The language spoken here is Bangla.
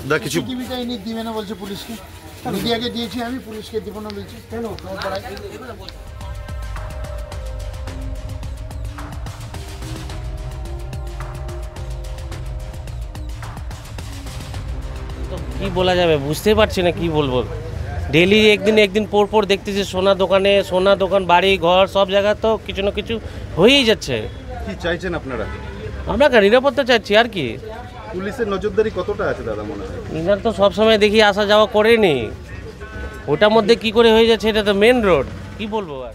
দা কিছু টিভিটা ইনি দিবে না বলছে পুলিশকে, মিডিয়াকে দিয়েছি আমি, পুলিশকে দিব না বলছি। কেন তোমার পড়ায় তো কি বলা যাবে, বুঝতেই পারছি না কি বলবো। ডেলি একদিন পর পর দেখতেছি সোনা দোকান, বাড়ি ঘর সব জায়গায় তো কিছু না কিছু হয়েই যাচ্ছে। কি চাইছেন আপনারা? আমরা নিরাপত্তা চাইছি আর কি। পুলিশের নজরদারি কতটা আছে দাদা মনে হয়? ইনার তো সবসময় দেখি আসা যাওয়া করেনি, ওটার মধ্যে কি করে হয়ে যাচ্ছে, এটা তো মেন রোড, কি বলবো আর।